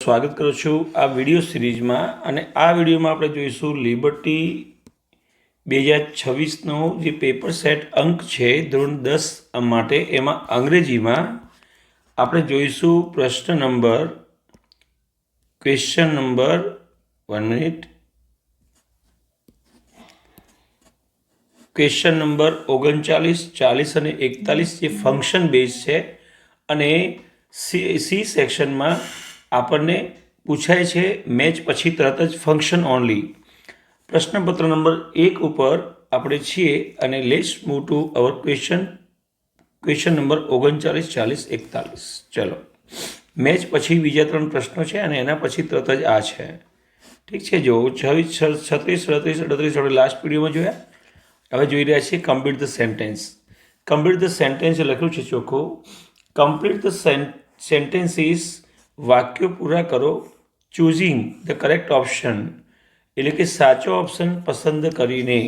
સ્વાગત કરું છું આ વિડીયો સિરીઝમાં અને આ વિડીયોમાં આપણે જોઈશું લિબર્ટી 2026નો જે પેપર સેટ અંક છે ધોરણ 10 માટે એમાં અંગ્રેજીમાં આપણે જોઈશું question number 1 minute question number 39, 40 અને 41 જે ફંક્શન બેઝ છે અને સી સેક્શનમાં આપણને પૂછાય છે મેચ પછી તરત જ ફંક્શન ઓનલી. પ્રશ્નપત્ર નંબર 1 ઉપર આપણે છીએ અને let's move to our question number 39, 40, 41. ચલો, મેચ પછી બીજા 3 પ્રશ્નો છે અને એના પછી તરત જ આ છે. ઠીક છે, જો 26, 36, 37, 38 આપણે લાસ્ટ વિડીયોમાં જોયા. હવે જોઈ રહ્યા છીએ complete the sentence. Complete the sentence લખ્યું છે ચોખ્ખું. કમ્પ્લીટ ધ સેન્ટેન્સીસ, વાક્યો પૂરા કરો ચૂઝિંગ ધ કરેક્ટ ઓપ્શન, એટલે કે સાચો ઓપ્શન પસંદ કરીને.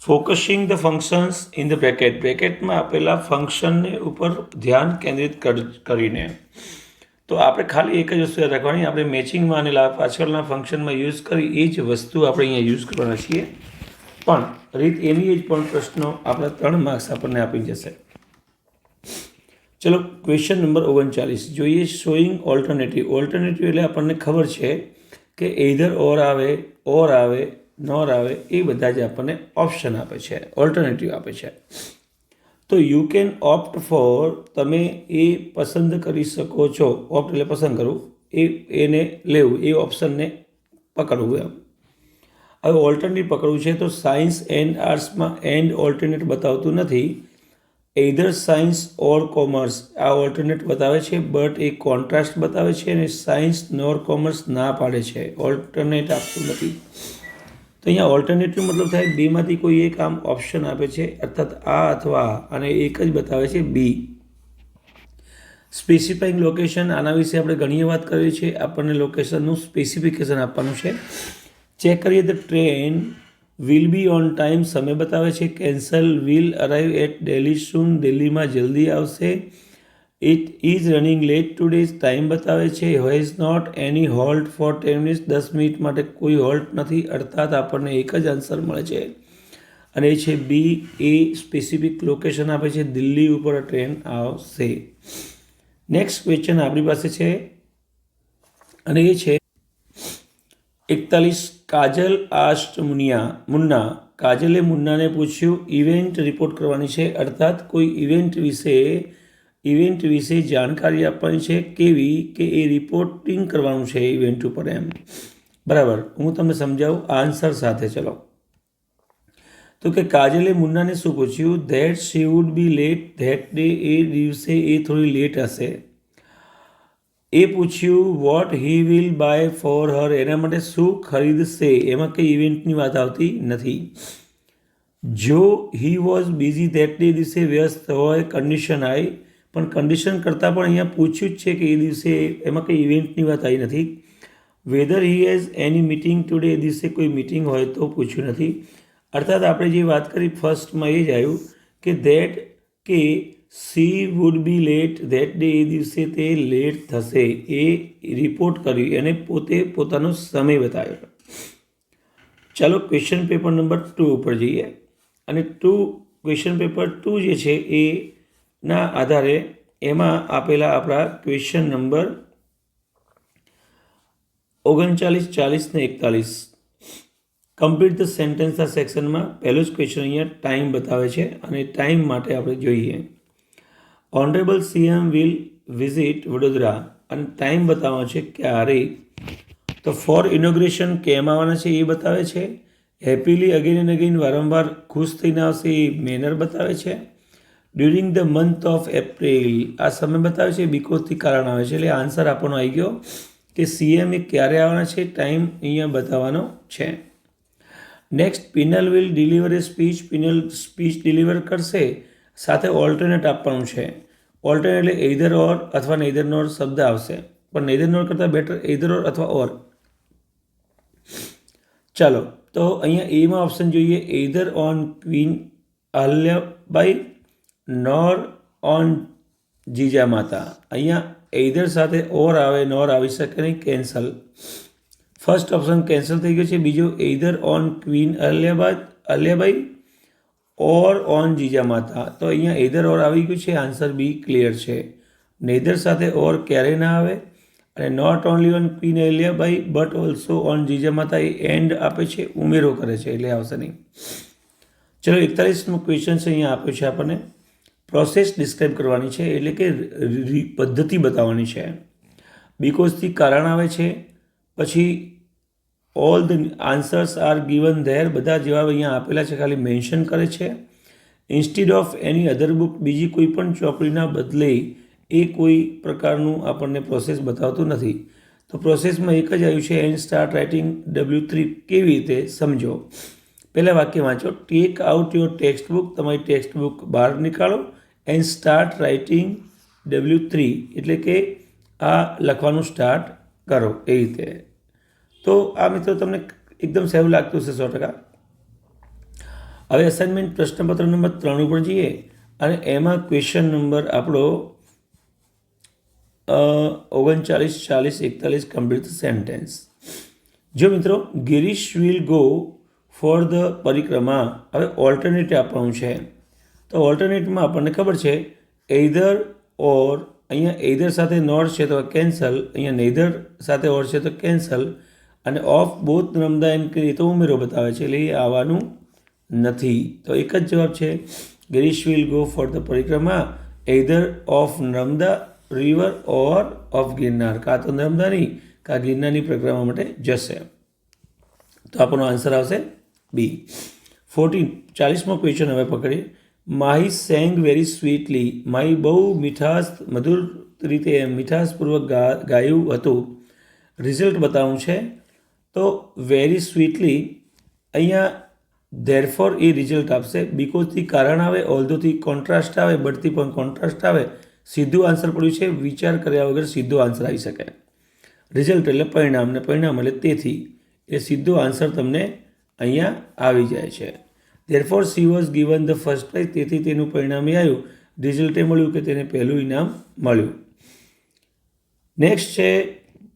Focusing the functions in the બ્રેકેટમાં આપેલા ફંક્શનને ઉપર ધ્યાન કેન્દ્રિત કરીને. તો આપણે ખાલી એક જ વસ્તુ યાદ રાખવાની, આપણે મેચિંગમાં અને પાછળના ફંક્શનમાં યુઝ કરી એ જ વસ્તુ આપણે અહીંયા યુઝ કરવાના છીએ. પણ રીત એની જ પણ પ્રશ્નો આપણા 3 માર્ક્સ આપણને આપી જશે. ચલો, ક્વેશ્ચન નંબર 39 જોઈએ. Showing alternative. ઓલ્ટરનેટિવ એટલે આપણને ખબર છે કે એધર ઓર આવે, નોર આવે, એ બધા જ આપણને ઓપ્શન આપે છે, ઓલ્ટરનેટિવ આપે છે. તો યુ કેન ઓપ્ટ ફોર, તમે એ પસંદ કરી શકો છો. ઓપ્ટ એટલે પસંદ કરવું, એને લેવું, એ ઓપ્શનને પકડવું એમ. હવે ઓલ્ટરનેટિવ પકડવું છે તો સાયન્સ એન્ડ આર્ટ્સમાં એન્ડ ઓલ્ટરનેટ બતાવતું નથી. એધર સાયન્સ ઓર કોમર્સ આ ઓલ્ટરનેટ બતાવે છે, બટ એ કોન્ટ્રાસ્ટ બતાવે છે અને સાયન્સ નોર કોમર્સ ના પાડે છે, ઓલ્ટરનેટ આપતું નથી. તો અહીંયા ઓલ્ટરનેટિવ મતલબ થાય બેમાંથી કોઈ એક આમ ઓપ્શન આપે છે, અર્થાત આ અથવા આ, અને એક જ બતાવે છે બી. સ્પેસિફાઈંગ લોકેશન, આના વિશે આપણે ઘણી વાત કરી છે. આપણને લોકેશનનું સ્પેસિફિકેશન આપવાનું છે. ચેક કરીએ તો train will be on time, સમય બતાવે છે. Cancel, will arrive at Delhi soon, દિલ્હીમાં જલ્દી આવશે. It is running late today, time બતાવે છે. Has not any halt for 10 minutes, 10 minute માટે કોઈ હોલ્ટ નથી, અર્થાત આપણને એક જ આન્સર મળે છે અને એ છે બી. એ સ્પેસિફિક લોકેશન આપે છે, દિલ્હી ઉપર ટ્રેન આવશે. નેક્સ્ટ ક્વેશ્ચન આપણી પાસે છે અને એ છે 41. કાજલ આસ્ટ મુન્ના. કાજલે મુન્નાને પૂછ્યું, ઇવેન્ટ રિપોર્ટ કરવાની છે, અર્થાત કોઈ ઇવેન્ટ વિશે જાણકારી આપવાની છે. કેવી કે એ રિપોર્ટિંગ કરવાનું છે ઇવેન્ટ ઉપર એમ. બરાબર, હું તમને સમજાવું આન્સર સાથે. ચલો, તો કે કાજલે મુન્નાને શું પૂછ્યું? That she would be late that day, એ દિવસે એ થોડી લેટ હશે. એ પૂછ્યું what he will buy for her, એના માટે શું ખરીદશે, એમાં કંઈ ઇવેન્ટની વાત આવતી નથી. જો he was busy that day, દિવસે વ્યસ્ત હોય, કન્ડિશન આવી, પણ કન્ડિશન કરતાં પણ અહીંયા પૂછ્યું જ છે કે એ દિવસે, એમાં કંઈ ઇવેન્ટની વાત આવી નથી. Whether he has any meeting today, એ દિવસે કોઈ મીટિંગ હોય તો પૂછ્યું નથી. અર્થાત આપણે જે વાત કરી ફર્સ્ટમાં એ જ આવ્યું કે ધેટ કે she would be late that day, એ દિવસે તે લેટ થશે, એ રિપોર્ટ કર્યું, એને પોતાનો સમય બતાવ્યો. ચાલો ક્વેશ્ચન પેપર નંબર 2 ઉપર જઈએ અને ક્વેશ્ચન પેપર 2 જે છે એના આધારે એમાં આપેલા આપણા ક્વેશ્ચન નંબર 39, 40 ને 41. કમ્પ્લીટ ધ સેન્ટેન્સના સેક્શનમાં પહેલો જ ક્વેશ્ચન અહીંયા ટાઈમ બતાવે છે અને ટાઈમ માટે આપણે જોઈએ. Honourable CM will visit Vadodara અને ટાઈમ બતાવવાનો છે ક્યારે. તો ફોર ઇનોગ્રેશન કેમ આવવાના છે એ બતાવે છે. હેપીલી અગેન એન્ડ અગેન વારંવાર ખુશ થઈને આવશે એ મેનર બતાવે છે. During the month of April આ સમય બતાવે છે, બીકોઝથી કારણ આવે છે. એટલે આન્સર આપણનો આવી ગયો કે સીએમ એ ક્યારે આવવાના છે, ટાઈમ અહીંયા બતાવવાનો છે. Next, penal will deliver A speech, penal speech deliver કરશે, સાથે ઓલ્ટરનેટ આપવાનું છે. ઓલ્ટરનેટ એટલે એધર ઓર અથવા નેધર નોર શબ્દ આવશે, પણ નેધર નોર કરતાં બેટર એધર ઓર અથવા ઓર. ચાલો, તો અહીંયા એમાં ઓપ્શન જોઈએ, either on queen Ahilyabai nor on Jija Mata. અહીંયા એઇધર સાથે ઓર આવે નોર આવી શકે નહીં, કેન્સલ. ફર્સ્ટ ઓપ્શન કેન્સલ થઈ ગયો છે. બીજું either on queen Ahilyabai or on Jijamata. તો અહીંયા એઇધર ઓર આવી ગયું છે. આન્સર બી ક્લિયર છે. નેધર સાથે ઓર ક્યારેય ના આવે, અને not only on queen Ahilyabai but also on Jijamata એ એન્ડ આપે છે, ઉમેરો કરે છે, એટલે આવશે નહીં. ચલો 41નો ક્વેશ્ચન છે, અહીંયા આપ્યો છે આપણને. પ્રોસેસ ડિસ્ક્રાઇબ કરવાની છે, એટલે કે પદ્ધતિ બતાવવાની છે. બીકોઝથી કારણ આવે છે. પછી all the answers R given there, બધા જવાબ અહીંયા આપેલા છે, ખાલી મેન્શન કરે છે. ઇન્સ્ટીડ ઓફ એની અધર બુક, બીજી કોઈ પણ ચોપડીના બદલે એ કોઈ પ્રકારનું આપણને પ્રોસેસ બતાવતું નથી. તો પ્રોસેસમાં એક જ આવ્યું છે, એન્ડ સ્ટાર્ટ રાઇટિંગ W3. કેવી રીતે સમજો. પહેલાં વાક્ય વાંચો. Take out your text book, તમારી ટેક્સ્ટ બુક બહાર નીકાળો, એન્ડ સ્ટાર્ટ રાઇટિંગ W3, એટલે કે આ લખવાનું સ્ટાર્ટ કરો, એ રીતે. તો આ મિત્રો તમને એકદમ સહેલું લાગતું હશે 100%. હવે અસાઇનમેન્ટ પ્રશ્નપત્ર નંબર 3 ઉપર જઈએ, અને એમાં ક્વેશ્ચન નંબર આપણો 39, 40, 41 કમ્પ્લીટ સેન્ટેન્સ. જો મિત્રો Girish will go for the પરિક્રમા, હવે ઓલ્ટરનેટ આપવાનું છે. તો ઓલ્ટરનેટમાં આપણને ખબર છે એઇધર ઓર, અહીંયા એઇધર સાથે નોર છે તો કેન્સલ, અહીંયા નેધર સાથે ઓર છે તો કેન્સલ, અને ઓફ બોથ નર્મદા એન્ડ ક્રીએ તો ઉમેરો બતાવે છે, એટલે એ આવવાનું નથી. તો એક જ જવાબ છે, Girish will go for the parikrama either of Narmada river or of Girnar. કાં તો નર્મદાની કાં ગિરનારની પરિક્રમા માટે જશે. તો આપણો આન્સર આવશે બી. 40મો ક્વેશ્ચન હવે પકડીએ. Mahi sang very sweetly, Mahi બહુ મધુર રીતે મીઠાશપૂર્વક ગાયું હતું. રિઝલ્ટ બતાવવું છે. તો વેરી સ્વીટલી અહીંયા ધેરફોર એ રિઝલ્ટ આપશે. બીકોઝથી કારણ આવે, ઓલ્ધોથી કોન્ટ્રાસ્ટ આવે, બટથી પણ કોન્ટ્રાસ્ટ આવે. સીધું આન્સર પડ્યું છે, વિચાર કર્યા વગર સીધો આન્સર આવી શકે. રિઝલ્ટ એટલે પરિણામ, ને પરિણામ એટલે તેથી, એ સીધો આન્સર તમને અહીંયા આવી જાય છે. Therefore she was given the first price, તેથી તેનું પરિણામ એ આવ્યું, રિઝલ્ટે મળ્યું કે તેને પહેલું ઇનામ મળ્યું. નેક્સ્ટ છે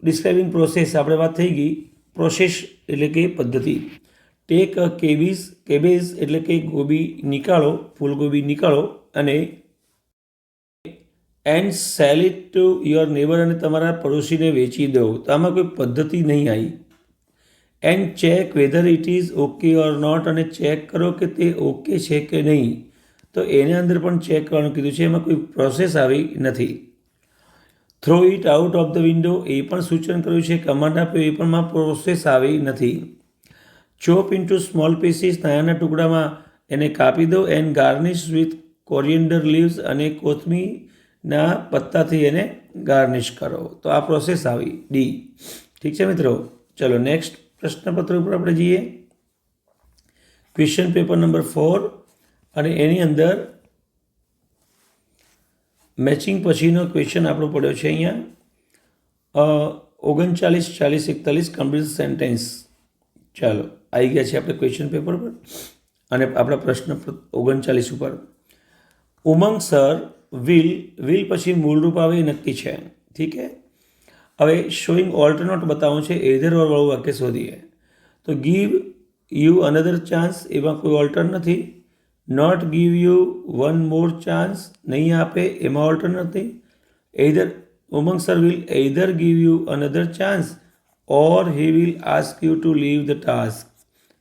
ડિસ્ક્રાઇબિંગ પ્રોસેસ. આપણે વાત થઈ ગઈ પ્રોસેસ એટલે કે પદ્ધતિ. ટેક અ કેબેજ એટલે કે ગોબી નીકાળો, ફૂલગોબી નીકાળો, અને and cell it to your neighbour, અને તમારા પડોશીને વેચી દો. તો આમાં કોઈ પદ્ધતિ નહીં આવી. And check whether it is okay or not, અને ચેક કરો કે તે ઓકે છે કે નહીં. તો એના અંદર પણ ચેક કરવાનું કીધું છે, એમાં કોઈ પ્રોસેસ આવી નથી. Throw it out of the window, એ પણ સૂચન કર્યું છે, કમાન્ડ આપ્યો, એ પણ પ્રોસેસ આવી નથી. ચોપ ઇન્ટુ સ્મોલ પીસીસ, નાના ટુકડામાં એને કાપી દો. And garnish with coriander leaves, અને કોથમીરના પત્તાથી એને ગાર્નિશ કરો. તો આ પ્રોસેસ આવી ડી. ઠીક છે મિત્રો. ચલો નેક્સ્ટ પ્રશ્નપત્ર ઉપર આપણે જઈએ. ક્વેશ્ચન પેપર નંબર 4, અને એની અંદર મેચિંગ પછીનો ક્વેશ્ચન આપણો પડ્યો છે અહીંયા 39, 40, 41 કમ્પ્લીટ સેન્ટેન્સ. ચાલો આવી ગયા છે આપણે ક્વેશ્ચન પેપર પર, અને આપણા પ્રશ્ન 39 ઉપર. ઉમંગ સર વિલ પછી મૂળરૂપ આવે એ નક્કી છે. ઠીક છે. હવે શોઈંગ ઓલ્ટરનેટ બતાવવું છે, એધર ઓર વાળું વાક્ય શોધીએ. તો ગીવ યુ અનધર ચાન્સ, એમાં કોઈ ઓલ્ટર નથી. Not give you one more chance, નહીં આપે, એમાં ઓલ્ટર નથી. Either Umang sir will either give you another chance or he will ask you to leave the task.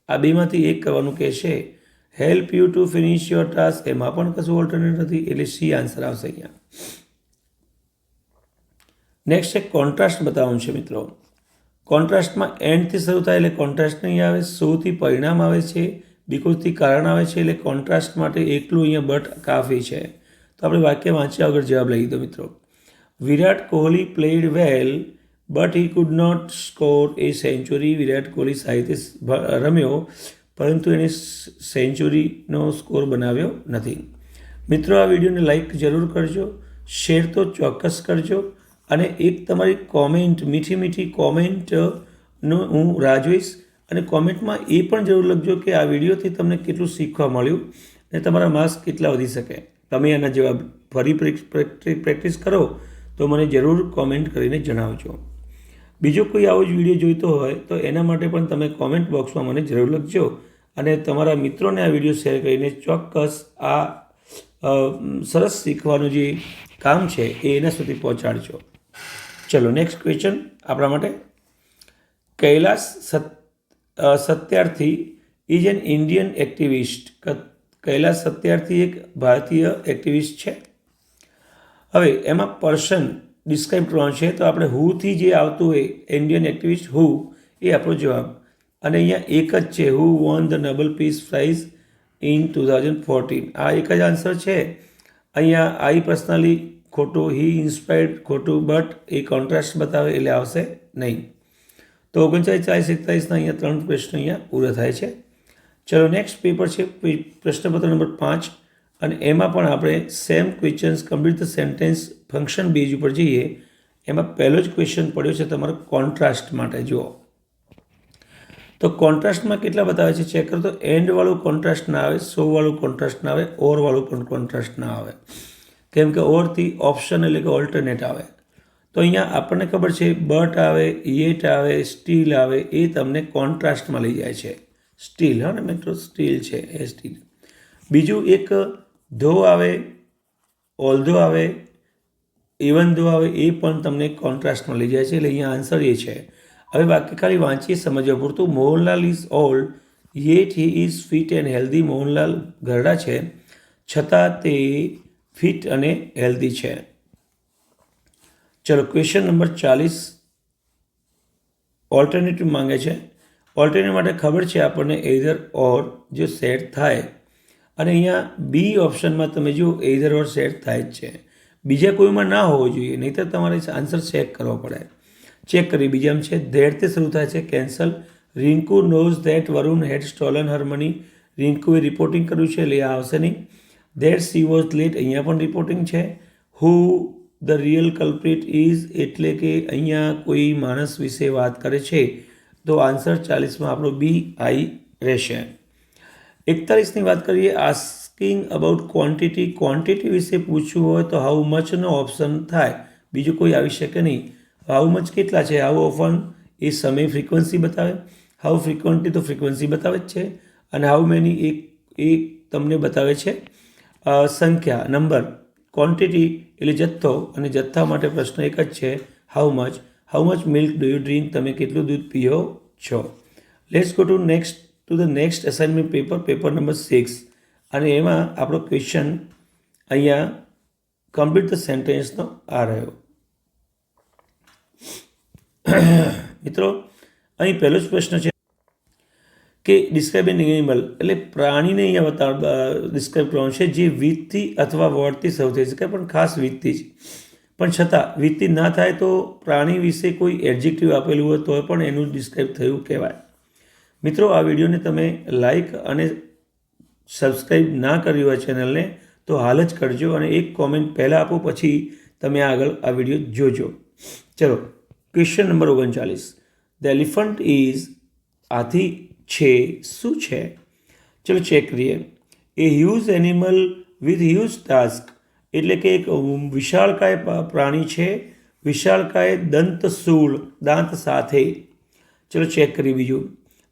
આ બેમાંથી એક કરવાનું કહેશે. Help you to finish your task, એમાં પણ કશું ઓલ્ટરનેટ નથી, એટલે સી આન્સર આવશે અહીંયા. નેક્સ્ટ છે કોન્ટ્રાસ્ટ બતાવવાનું છે મિત્રો. કોન્ટ્રાસ્ટમાં એન્ડથી શરૂ થાય એટલે કોન્ટ્રાસ્ટ નહીં આવે. સોથી પરિણામ આવે છે, બીકોઝથી કારણ આવે છે, એટલે કોન્ટ્રાસ્ટ માટે એકલું અહીંયા બટ કાફી છે. તો આપણે વાક્ય વાંચ્યા વગર જવાબ લઈ દો મિત્રો. Virat Kohli played well but he could not score a century. Virat Kohli સાહિત્ય રમ્યો, પરંતુ એને સેન્ચુરીનો સ્કોર બનાવ્યો નથી. મિત્રો આ વિડીયોને લાઈક જરૂર કરજો, શેર તો ચોક્કસ કરજો, અને એક તમારી કોમેન્ટ, મીઠી કોમેન્ટનો હું રાહ જોઈશ. અને કોમેન્ટમાં એ પણ જરૂર લખજો કે આ વિડીયોથી તમને કેટલું શીખવા મળ્યું અને તમારા માર્ક્સ કેટલા વધી શકે. તમે આના જવાબ ફરી પ્રેક્ટિસ કરો તો મને જરૂર કોમેન્ટ કરીને જણાવજો. બીજો કોઈ આવો જ વિડીયો જોઈતો હોય તો એના માટે પણ તમે કોમેન્ટ બોક્સમાં મને જરૂર લખજો અને તમારા મિત્રોને આ વિડીયો શેર કરીને ચોક્કસ આ સરસ શીખવાનું જે કામ છે એ એના સુધી પહોંચાડજો. ચલો નેક્સ્ટ ક્વેશ્ચન આપણા માટે. Kailash Satyarthi is an Indian activist. Kailash Satyarthi એક ભારતીય એક્ટિવિસ્ટ છે. હવે એમાં પર્સન ડિસ્ક્રાઇબ કરવાનું છે તો આપણે હુથી જે આવતું હોય ઇન્ડિયન એક્ટિવિસ્ટ હુ એ આપણો જવાબ. અને અહીંયા એક જ છે, who won the Nobel peace prize in 2014. આ એક જ આન્સર છે. અહીંયા આઈ પર્સનલી ખોટું, હી ઇન્સ્પાયર્ડ ખોટું, બટ એ કોન્ટ્રાસ્ટ બતાવે એટલે આવશે નહીં. તો 39, 40, 41ના અહીંયા 3 પ્રશ્ન અહીંયા પૂરા થાય છે. ચલો નેક્સ્ટ પેપર છે પ્રશ્નપત્ર નંબર 5 અને એમાં પણ આપણે same questions complete the sentence function base ઉપર જઈએ. એમાં પહેલો જ ક્વેશ્ચન પડ્યો છે તમારો કોન્ટ્રાસ્ટ માટે. જુઓ તો કોન્ટ્રાસ્ટમાં કેટલા બતાવે છે ચેક કરો. તો એન્ડવાળું કોન્ટ્રાસ્ટ ના આવે, સોવાળું કોન્ટ્રાસ્ટ ના આવે, ઓરવાળું પણ કોન્ટ્રાસ્ટ ના આવે, કેમ કે ઓરથી ઓપ્શન એટલે કે ઓલ્ટરનેટ આવે. તો અહીંયા આપણને ખબર છે બટ આવે, યેટ આવે, સ્ટીલ આવે, એ તમને કોન્ટ્રાસ્ટમાં લઈ જાય છે. સ્ટીલ, હા ને મિત્રો, સ્ટીલ છે એ સ્ટીલ. બીજું એક ધો આવે, ઓલ્ધો આવે, ઇવન ધો આવે, એ પણ તમને કોન્ટ્રાસ્ટમાં લઈ જાય છે. એટલે અહીંયા આન્સર એ છે. હવે બાકી ખાલી વાંચીએ સમજવા પૂરતું. Mohanlal is old yet he is fit and healthy. Mohanlal ઘરડા છે છતાં તે ફિટ અને હેલ્ધી છે. ચલો ક્વેશ્ચન નંબર 40 ઓલ્ટરનેટિવ માંગે છે. ઓલ્ટરનેટિવ માટે ખબર છે આપણને એધર ઓર જો સેટ થાય, અને અહીંયા બી ઓપ્શનમાં તમે જો એધર ઓર સેટ થાય જ છે. બીજા કોઈમાં ના હોવો જોઈએ, નહીંતર તમારે આન્સર ચેક કરવો પડે. ચેક કરી બીજામાં છે ધેટથી શરૂ થાય છે, cancel. Rinku knows that Varun had stolen her money. રિંકુએ રિપોર્ટિંગ કર્યું છે એટલે આ આવશે નહીં. ધેટ સી વોઝ લેટ, અહીંયા પણ રિપોર્ટિંગ છે. હુ ધ રિયલ કલ્પ્રિટ ઇઝ, એટલે કે અહીંયા કોઈ માણસ વિશે વાત કરે છે, તો આન્સર 40માં આપણો બી આઈ રહેશે. 41ની વાત કરીએ. Asking about quantity. ક્વોન્ટિટી વિશે પૂછવું હોય તો હાઉ મચનો ઓપ્શન થાય, બીજું કોઈ આવી શકે નહીં. હાઉ મચ કેટલા છે, હાઉ ઓફન એ સમય ફ્રીક્વન્સી બતાવે, હાઉ ફ્રીક્વન્ટલી તો ફ્રીક્વન્સી બતાવે જ છે, અને હાઉ મેની એ તમને બતાવે છે સંખ્યા, નંબર. ક્વોન્ટિટી એટલે જથ્થો, અને જથ્થા માટે પ્રશ્ન એક જ છે how much. How much milk do you drink, તમે કેટલું દૂધ પીઓ છો. Let's go to the next assignment paper, paper number 6. અને એમાં આપણો ક્વેશ્ચન અહીંયા કમ્પ્લીટ ધ સેન્ટેન્સનો આ રહ્યો. મિત્રો અહીં પહેલો જ પ્રશ્ન છે કે ડિસ્ક્રાઇબ એન એનિમલ, એટલે પ્રાણીને અહીંયા ડિસ્ક્રાઇબ કરવાનું છે જે વીજથી અથવા વોર્ડથી શરૂ થઈ શકે, પણ ખાસ વીજથી જ. પણ છતાં વીજથી ના થાય તો પ્રાણી વિશે કોઈ એડજેક્ટિવ આપેલું હોય તો પણ એનું ડિસ્ક્રાઇબ થયું કહેવાય. મિત્રો આ વિડીયોને તમે લાઈક અને સબસ્ક્રાઈબ ના કર્યું હોય ચેનલને તો હાલ જ કરજો, અને એક કોમેન્ટ પહેલાં આપો, પછી તમે આગળ આ વિડીયો જોજો. ચલો question number 39. The elephant is, હાથી છે શું છે? ચલો ચેક કરીએ. A huge animal with huge task, એટલે કે એક વિશાળકાય પ્રાણી છે, વિશાળકાય દંતશૂળ, દાંત સાથે. ચલો ચેક કરીએ બીજું.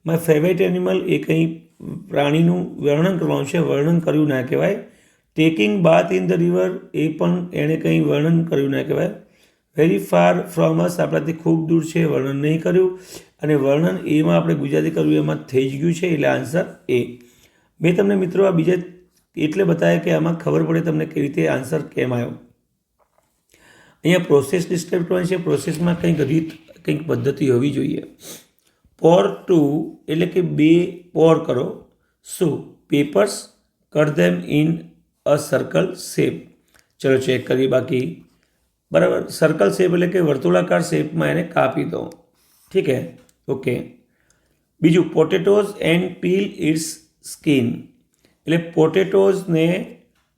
માય ફેવરેટ એનિમલ, એ કંઈ પ્રાણીનું વર્ણન કરવાનું છે, વર્ણન કર્યું ના કહેવાય. Taking bath in the river, એ પણ એણે કંઈ વર્ણન કર્યું ના કહેવાય. વેરી ફાર ફ્રોમ અસ, આપણાથી ખૂબ દૂર છે, વર્ણન નહીં કર્યું. અને વર્ણન એમાં આપણે ગુજરાતી કર્યું એમાં થઈ જ ગયું છે, એટલે આન્સર એ. મેં તમને મિત્રો આ બીજા એટલે બતાવ્યા કે આમાં ખબર પડે તમને કેવી રીતે આન્સર કેમ આવ્યો. અહીંયા પ્રોસેસ ડિસ્ક્રાઇબ કરવાની છે. પ્રોસેસમાં કંઈક રીત, કંઈક પદ્ધતિ હોવી જોઈએ. પોર ટુ એટલે કે બે પોર કરો. શું? Papers, cut them in a circle shape. ચલો ચેક કરીએ બાકી. બરાબર, સર્કલ શેપ એટલે કે વર્તુળાકાર શેપમાં એને કાપી દો. ઠીક હે, ઓકે. બીજું potatoes and peel its skin, એટલે પોટેટોઝને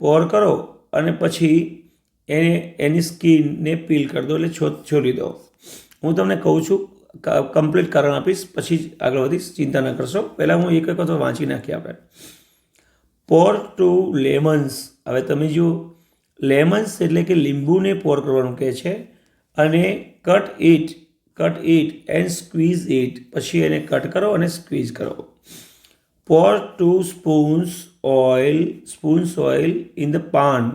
પોર કરો અને પછી એની સ્કિનને પીલ કરી દો, એટલે છોલી દો. હું તમને કહું છું, કમ્પ્લીટ કારણ આપીશ, પછી જ આગળ વધીશ, ચિંતા ન કરશો. પહેલાં હું એક વખત વાંચી નાખીએ આપણે. પોર ટુ લેમન્સ, હવે તમે જો લેમન્સ એટલે કે લીંબુને પોર કરવાનું કહે છે, અને cut it and squeeze it, પછી એને કટ કરો અને સ્ક્વીઝ કરો. પોર 2 spoons oil in the pan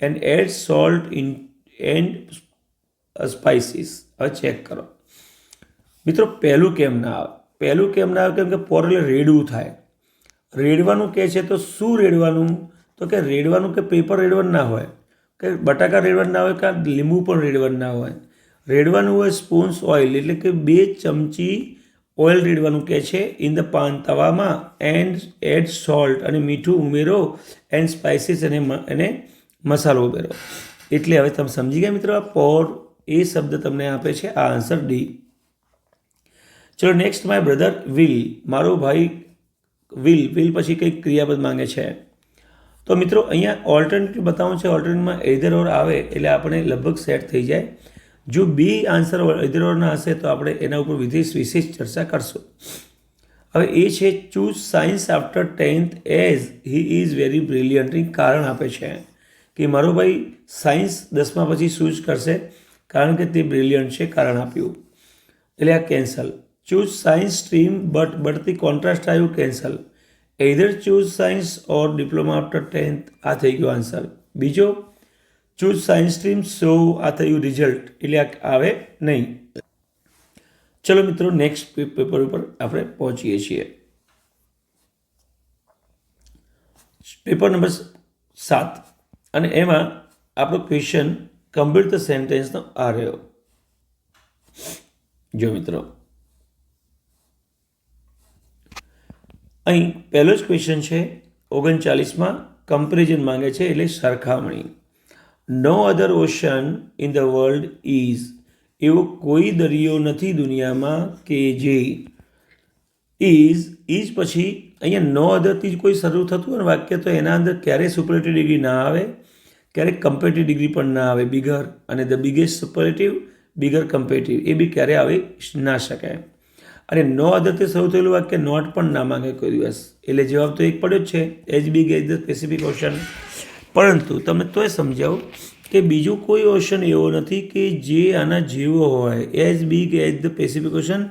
and add salt in and spices. હવે ચેક કરો મિત્રો, પહેલું કેમ ના આવે? કેમ કે પોર એટલે રેડવું થાય. રેડવાનું કહે છે તો શું રેડવાનું? તો કે રેડવાનું કે પેપર રેડવાનું ના હોય, કે બટાકા રેડવાનું ના હોય, કે લીંબુ પણ રેડવાનું ના હોય. રેડવાનું હોય સ્પૂન્સ ઓઇલ એટલે કે 2 ચમચી ઓઇલ રેડવાનું કહે છે ઇન ધ પાન, તવામાં, એન્ડ એડ સોલ્ટ અને મીઠું ઉમેરો, એન્ડ સ્પાઇસીસ અને મસાલો ઉમેરો. એટલે હવે તમે સમજી ગયા મિત્રો, આ પોર એ શબ્દ તમને આપે છે આ આન્સર ડી. ચલો નેક્સ્ટ, માય બ્રધર વિલ, મારો ભાઈ વિલ પછી કંઈક ક્રિયાપદ માંગે છે. તો મિત્રો અહીંયા ઓલ્ટરનેટિવ બતાવવાનું છે. ઓલ્ટરનેટિવમાં એધર ઓર આવે એટલે આપણે લગભગ સેટ થઈ જાય. જો બી આન્સર એધર ઓર ના હશે તો આપણે એના ઉપર વિશેષ ચર્ચા કરશું. હવે એ છે choose science after 10th as he is very brilliant. કારણ આપે છે કે મારો ભાઈ સાયન્સ 10મા પછી ચૂઝ કરશે કારણ કે તે બ્રિલિયન્ટ છે, કારણ આપ્યું. એટલે આ કેન્સલ. ચૂઝ સાયન્સ સ્ટ્રીમ બટથી કોન્ટ્રાસ્ટ આવ્યું, cancel. Either choose science or diploma after 10th, આ થઈ ગયો આન્સર. બીજો ચૂઝ સાયન્સ સ્ટ્રીમ સો, આ થયું રિઝલ્ટ, એટલે આ આવે નહીં. ચલો મિત્રો નેક્સ્ટ પેપર ઉપર આપણે પહોંચીએ છીએ. પેપર નંબર 7 અને એમાં આપણો ક્વેશ્ચન કમ્પ્લીટ ધ સેન્ટેન્સનો આ રહ્યો. જો મિત્રો અહીં પહેલો જ ક્વેશ્ચન છે 39માં, કમ્પેરિઝન માંગે છે એટલે સરખામણી. No other ocean in the world is, એવો કોઈ દરિયો નથી દુનિયામાં કે જે ઇઝ પછી અહીંયા નો અધરથી જ કોઈ શરૂ થતું હોય ને વાક્ય, તો એના અંદર ક્યારેય સુપરલેટિવ ડિગ્રી ના આવે, ક્યારેક કમ્પેરેટિવ ડિગ્રી પણ ના આવે. બિગર અને the biggest superlative, bigger comparative, એ બી ક્યારે આવી ના શકે. અને નો અધરથી શરૂ થયેલું વાક્ય નોટ પણ ના માંગે કોઈ દિવસ. એટલે જવાબ તો એક પડ્યો જ છે, as big as the Pacific ocean. પરંતુ તમે તોય સમજાવો કે બીજું કોઈ ઓશન એવો નથી કે જે આના જેવો હોય. As big as the Pacific ocean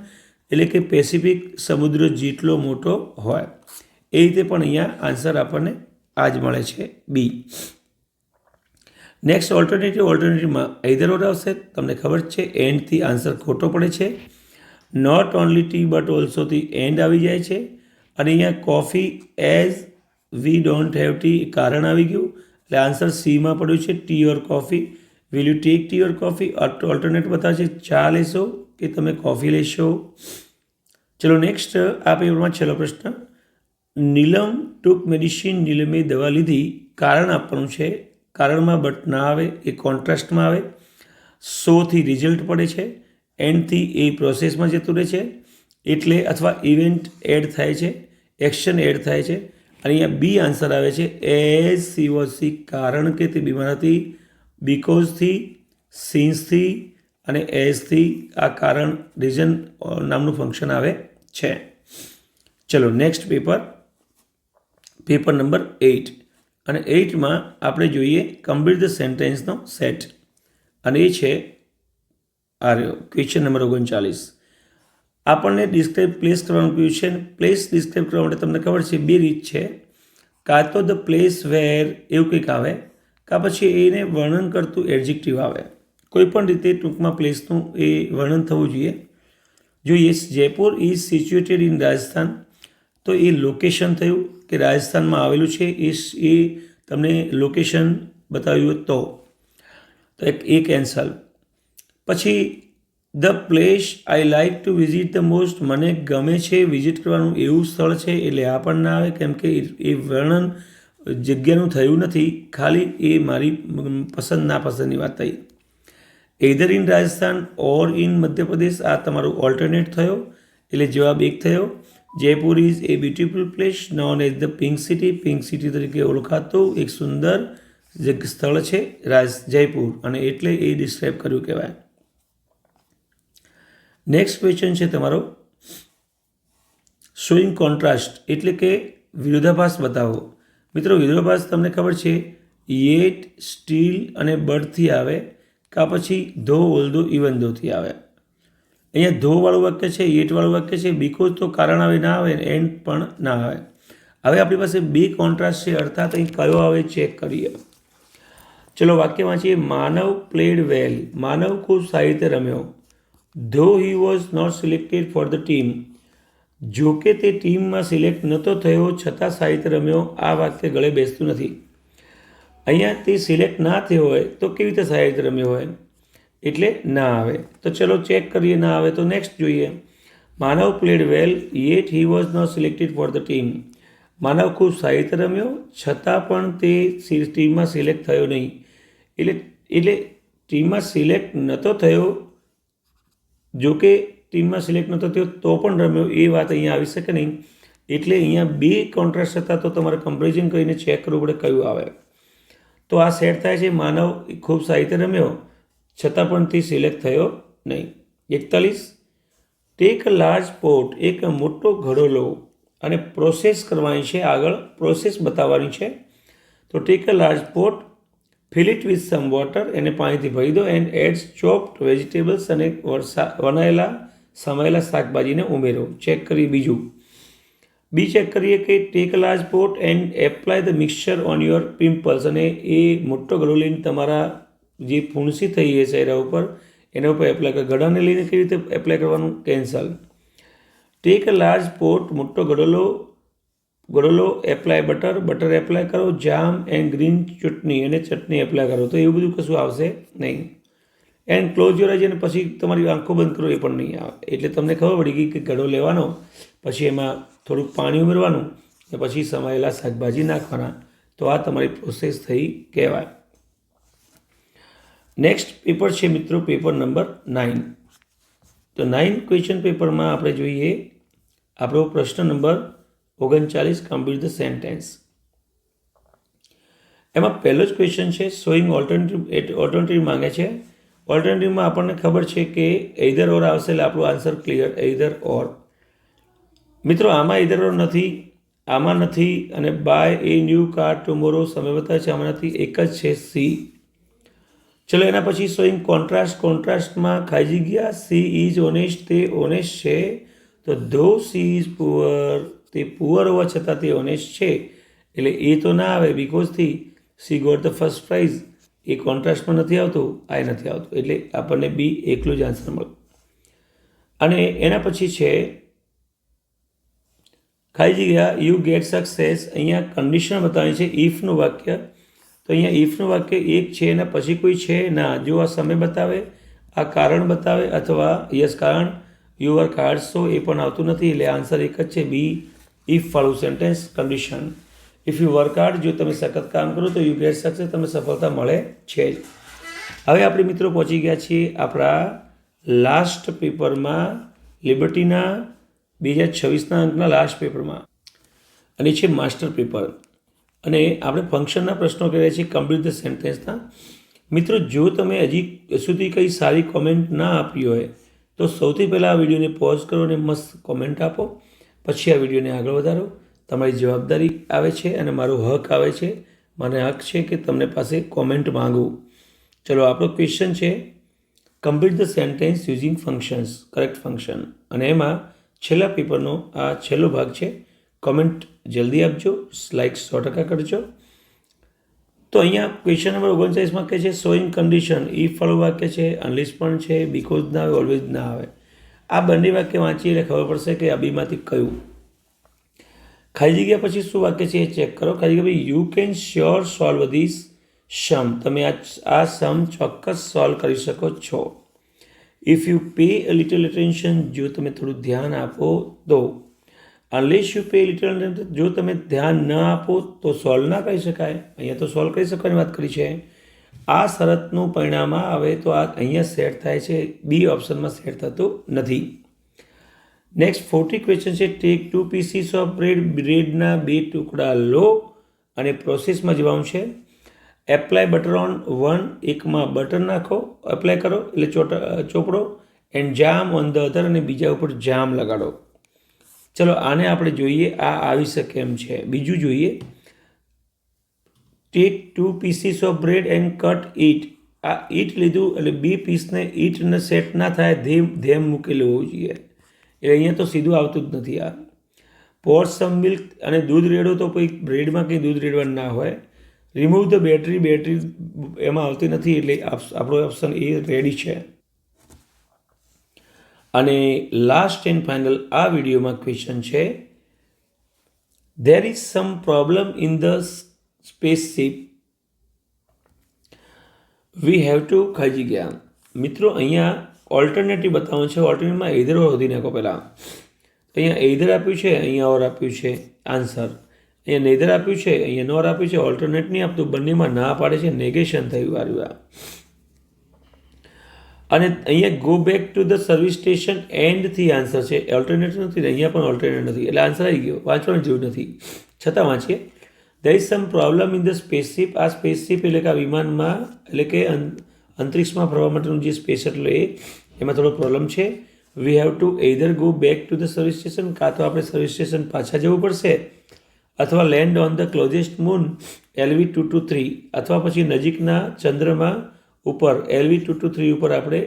એટલે કે પેસિફિક સમુદ્ર જેટલો મોટો હોય. એ રીતે પણ અહીંયા આન્સર આપણને આ જ મળે છે, બી. નેક્સ્ટ ઓલ્ટરનેટિવમાં એધર ઓર આવશે. તમને ખબર છે એન્ડથી આન્સર ખોટો પડે છે. નોટ ઓનલી ટી બટ ઓલ્સોથી એન્ડ આવી જાય છે. અને અહીંયા coffee as we don't have tea, કારણ આવી ગયું એટલે આન્સર સીમાં પડ્યું છે, tea or coffee. Will you take tea or coffee? Alternate બતાવે છે ચા લેશો કે તમે કોફી લેશો. ચલો નેક્સ્ટ આ પેપરમાં છેલ્લો પ્રશ્ન. નીલમ ટુક મેડિસિન, નીલમે દવા લીધી, કારણ આપવાનું છે. કારણમાં બટ ના આવે, એ કોન્ટ્રાસ્ટમાં આવે. સોથી રિઝલ્ટ પડે છે, એન્ડથી એ પ્રોસેસમાં જતું રહે છે, એટલે અથવા ઇવેન્ટ એડ થાય છે, એક્શન એડ થાય છે. અને અહીંયા બી આન્સર આવે છે એઝ સી વોઝ સિક, કારણ કે તે બીમાર હતી. બીકોઝથી, સિન્સથી અને એઝથી આ કારણ રીઝન નામનું ફંક્શન આવે છે. ચલો નેક્સ્ટ પેપર નંબર 8 અને 8માં આપણે જોઈએ કમ્પ્લીટ ધ સેન્ટેન્સનો સેટ. અને એ છે આ રહ્યો ક્વેશ્ચન નંબર 39. આપણને ડિસ્ક્રાઇબ પ્લેસ કરવાનું કહ્યું છે. પ્લેસ ડિસ્ક્રાઇબ કરવા માટે તમને ખબર છે 2 રીત છે. કાં તો ધ પ્લેસ વેર એવું કંઈક આવે, કાં પછી એને વર્ણન કરતું એડજેક્ટિવ આવે. કોઈ પણ રીતે ટૂંકમાં પ્લેસનું એ વર્ણન થવું જોઈએ. જો yes Jaipur is situated in Rajasthan, તો એ લોકેશન થયું કે રાજસ્થાનમાં આવેલું છે, એ તમને લોકેશન બતાવ્યું તો એ કેન્સલ. પછી the place I like to visit the most, મને ગમે છે વિઝિટ કરવાનું એવું સ્થળ છે, એટલે આ પણ ના આવે કેમ કે એ વર્ણન જગ્યાનું થયું નથી, ખાલી એ મારી પસંદ નાપસંદની વાત થઈ. Either in Rajasthan or in Madhya Pradesh, આ તમારો ઓલ્ટરનેટ થયો એટલે જવાબ 1 થયો. Jaipur is A beautiful place known as the pink city, pink city તરીકે ઓળખાતું એક સુંદર સ્થળ છે જયપુર, અને એટલે એ ડિસ્ક્રાઇબ કર્યું કહેવાય. નેક્સ્ટ ક્વેશ્ચન છે તમારો શોઈંગ કોન્ટ્રાસ્ટ એટલે કે વિરોધાભાસ બતાવો. મિત્રો વિરોધાભાસ તમને ખબર છે યેટ, સ્ટીલ અને બટથી આવે, કાં પછી ધો, ઓલ્ધો, ઇવન ધોથી આવે. અહીંયા ધોવાળું વાક્ય છે, યેટવાળું વાક્ય છે, બીકોઝ તો કારણ આવે ના આવે, એન્ડ પણ ના આવે. હવે આપણી પાસે બે કોન્ટ્રાસ્ટ છે, અર્થાત અહીં કયો આવે ચેક કરીએ. ચલો વાક્ય વાંચીએ. માનવ પ્લેડ વેલ. માનવ ખૂબ સારી રીતે રમ્યો. Though he was not selected for the team. જો કે તે ટીમમાં સિલેક્ટ નહોતો થયો છતાં સારી રીતે રમ્યો. આ વાક્ય ગળે બેસતું નથી. અહીંયા તે સિલેક્ટ ના થયો હોય તો કેવી રીતે સારી રીતે રમ્યો હોય, એટલે ના આવે. તો ચલો ચેક કરીએ, ના આવે તો નેક્સ્ટ જોઈએ. Manav played well yet he was not selected for the team. Manav ખૂબ સારી રીતે રમ્યો છતાં પણ તે ટીમમાં સિલેક્ટ થયો નહીં. એટલે ટીમમાં સિલેક્ટ નહોતો થયો, જો કે ટીમમાં સિલેક્ટ નહોતો થયો તો પણ રમ્યો, એ વાત અહીંયા આવી શકે નહીં. એટલે અહીંયા બે કોન્ટ્રાસ્ટ હતા, તો તમારે કમ્પેરિઝન કરીને ચેક કરવું પડે કયું આવે. તો આ સેટ થાય છે. માનવ ખૂબ સારી રીતે રમ્યો છતાં પણ તે સિલેક્ટ થયો નહીં. 41. Tech a large pot. એક મોટો ઘડો લો અને પ્રોસેસ કરવાની છે. આગળ પ્રોસેસ બતાવવાની છે. તો take a large pot, fill it with some water, એને પાણીથી ભરી દો, એન્ડ એડ્સ ચોપ્ડ વેજીટેબલ્સ, અને સમાયેલા શાકભાજીને ઉમેરો. ચેક કરીએ બીજું. બી ચેક કરીએ કે tech a large pot and apply the mixture on your pimples. અને એ મોટો ઘડો લઈને તમારા જે ફૂણસી થઈ છે ચહેરા ઉપર, એના ઉપર એપ્લાય કરો. ઘડાને લઈને કેવી રીતે એપ્લાય કરવાનું, cancel. Tech a large pot, મોટો ઘડો લો, એપ્લાય બટર એપ્લાય કરો, જામ એન્ડ ગ્રીન ચટણી, અને ચટણી એપ્લાય કરો. તો એવું બધું કશું આવશે નહીં. એન્ડ ક્લોઝ યોર આઈઝ, અને પછી તમારી આંખો બંધ કરો, એ પણ નહીં આવે. એટલે તમને ખબર પડી ગઈ કે ઘડો લેવાનો, પછી એમાં થોડુંક પાણી ઉમેરવાનું, અને પછી સમાયેલા શાકભાજી નાખવાના. તો આ તમારી પ્રોસેસ થઈ કહેવાય. નેક્સ્ટ પેપર છે મિત્રો, પેપર નંબર 9. તો 9 ક્વેશ્ચન પેપરમાં આપણે જોઈએ આપણો પ્રશ્ન નંબર 39, કમ્પ્લીટ ધ સેન્ટેન્સ. એમાં પહેલો જ ક્વેશ્ચન છે, શોઈંગ ઓલ્ટરનેટિવ માંગે છે. ઓલ્ટરનેટિવમાં આપણને ખબર છે કે એઇધર ઓર આવશે, એટલે આપણો આન્સર ક્લિયર, એઇધર ઓર. મિત્રો આમાં એઇધર ઓર નથી, આમાં નથી, અને buy a new car tomorrow સમય બતાવે છે, આમાં નથી, એક જ છે સી. ચલો એના પછી શોઈંગ કોન્ટ્રાસ્ટ. કોન્ટ્રાસ્ટમાં ખાઈ ગયા. સી ઇઝ ઓનેસ્ટ, તે ઓનેસ્ટ છે. તો ધો સી ઇઝ પુઅર, તે પુઅર હોવા છતાં તે ઓનેસ્ટ છે, એટલે એ તો ના આવે. બીકોઝથી she got the first prize, એ કોન્ટ્રાસ્ટમાં નથી આવતું, આ નથી આવતું, એટલે આપણને બી એકલું જ આન્સર મળે. અને એના પછી છે ખાઈ ગયા, યુ ગેટ સક્સેસ. અહીંયા કન્ડિશન બતાવી છે, ઇફનું વાક્ય. તો અહીંયા ઇફનું વાક્ય એક છે, એના પછી કોઈ છે ના. જો આ સમય બતાવે, આ કારણ બતાવે, અથવા યસ કારણ, યુ વર્ક હાર્ડ, સો એ પણ આવતું નથી, એટલે આન્સર એક જ છે, બી ઇફ વાળું sentence, condition. If you work hard, જો તમે સખત કામ કરો તો યુ ગેટ સક્સેસ, તમને સફળતા મળે છે જ. હવે આપણે મિત્રો પહોંચી ગયા છીએ આપણા લાસ્ટ પેપરમાં, લિબર્ટીના 2026ના અંકના લાસ્ટ પેપરમાં, અને છે માસ્ટર પેપર. અને આપણે ફંક્શનના પ્રશ્નો કરીએ છીએ, કમ્પ્લીટ ધ સેન્ટેન્સના. મિત્રો જો તમે હજી સુધી કંઈ સારી કોમેન્ટ ના આપી હોય તો સૌથી પહેલાં આ વિડીયોને પોઝ કરો અને મસ્ત કોમેન્ટ આપો, પછી આ વિડીયોને આગળ વધારો. તમારી જવાબદારી આવે છે અને મારો હક આવે છે, મને હક છે કે તમને પાસે કોમેન્ટ માગું. ચલો આપણો ક્વેશ્ચન છે, complete the sentence using functions, correct function. અને એમાં છેલ્લા પેપરનો આ છેલ્લો ભાગ છે. કોમેન્ટ જલ્દી આપજો, લાઈક 100% કરજો. તો અહીંયા ક્વેશ્ચન નંબર 39માં કહે છે શોઈંગ કન્ડિશન, ઇફ વાળું વાક્ય છે, અનલિસ્ટ પણ છે, બીકોઝ ના આવે, ઓલવેઝ ના આવે. આ બંને વાક્ય વાંચીએ એટલે ખબર પડશે કે આ બેમાંથી કયું. ખાઈ ગયા પછી શું વાક્ય છે એ ચેક કરો. ખાઈ ગયા ભાઈ, you can sure solve this sum, તમે આ સમ ચોક્કસ સોલ્વ કરી શકો છો. If you pay a little attention, જો તમે થોડું ધ્યાન આપો તો. Unless you pay little attention, જો તમે ધ્યાન ન આપો તો સોલ્વ ના કરી શકાય. અહીંયા તો સોલ્વ કરી શકવાની વાત કરી છે. આ શરતનું પરિણામ આવે તો આ અહીંયા સેટ થાય છે, બી ઓપ્શનમાં સેટ થતું નથી. નેક્સ્ટ 40 ક્વેશ્ચન છે, ટેક 2 પીસીસ ઓફ બ્રેડ, બ્રેડના 2 ટુકડા લો અને પ્રોસેસમાં જવાનું છે. એપ્લાય બટર ઓન 1, એકમાં બટર નાખો, એપ્લાય કરો એટલે ચોપડો, and jam on the other, અને બીજા ઉપર જામ લગાડો. ચલો આને આપણે જોઈએ, આ આવી શકે એમ છે. બીજું જોઈએ, take 2 pieces of bread and cut it. આ ઈટ લીધું એટલે 2 પીસને ઈટને સેટ ના થાય ધેમ મૂકેલું હોવું જોઈએ. એટલે અહીંયા તો સીધું આવતું જ નથી. આ પોર સમ મિલ્ક અને દૂધ રેડો તો કોઈ બ્રેડમાં કંઈ દૂધ રેડવાનું ના હોય. રિમૂવ ધ બેટરી એમાં આવતી નથી, એટલે આપણો ઓપ્શન એ રેડી છે. અને લાસ્ટ એન્ડ ફાઇનલ આ વિડીયોમાં ક્વેશ્ચન છે, there is sum problem in the spaceship we have to ખાઈ ગયા. મિત્રો અહીંયા ઓલ્ટરનેટિવ બતાવવાનું છે. ઓલ્ટરનેટિવમાં એધર ઓર શોધી નાખો પહેલાં. અહીંયા એધર આપ્યું છે, અહીંયા ઓર આપ્યું છે આન્સર. અહીંયા નેધર આપ્યું છે, અહીંયા નોર આપ્યું છે, ઓલ્ટરનેટ નહીં આપતું. બંનેમાં ના પાડે છે, નેગેશન થયું આવ્યું. અને અહીંયા go back to the service station એન્ડથી આન્સર છે, ઓલ્ટરનેટ નથી. અહીંયા પણ ઓલ્ટરનેટ નથી, એટલે આન્સર આવી ગયો. વાંચવાનું જેવું નથી, છતાં વાંચીએ. there is some problem in the spaceship. આ સ્પેસશીપ એટલે કે આ વિમાનમાં, એટલે કે અંતરિક્ષમાં ફરવા માટેનું જે સ્પેસ એટલે એમાં થોડો પ્રોબ્લેમ છે. We have to either go back to the service station, કાં તો આપણે સર્વિસ સ્ટેશન પાછા જવું પડશે, અથવા land on the closest moon LV-223, અથવા પછી નજીકના ચંદ્રમાં ઉપર LV-223 ઉપર આપણે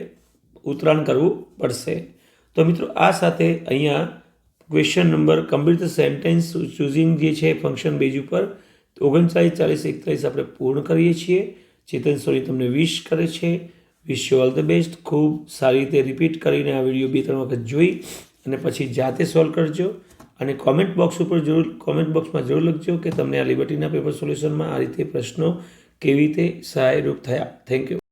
ઉતરાણ કરવું પડશે. તો મિત્રો આ સાથે અહીંયા question number complete the sentence choosing જે છે ફંક્શન બેઝ ઉપર 39, 40, 41 આપણે પૂર્ણ કરીએ છીએ. ચેતન સોની તમને વિશ કરે છે. Wish you all the best. ખૂબ સારી રીતે રિપીટ કરીને આ વિડીયો 2-3 વખત જોઈ અને પછી જાતે સોલ્વ કરજો. અને કોમેન્ટ બોક્સમાં જરૂર લખજો કે તમને આ લિબર્ટીના પેપર સોલ્યુશનમાં આ રીતે પ્રશ્નો કેવી રીતે સહાયરૂપ થયા. Thank you.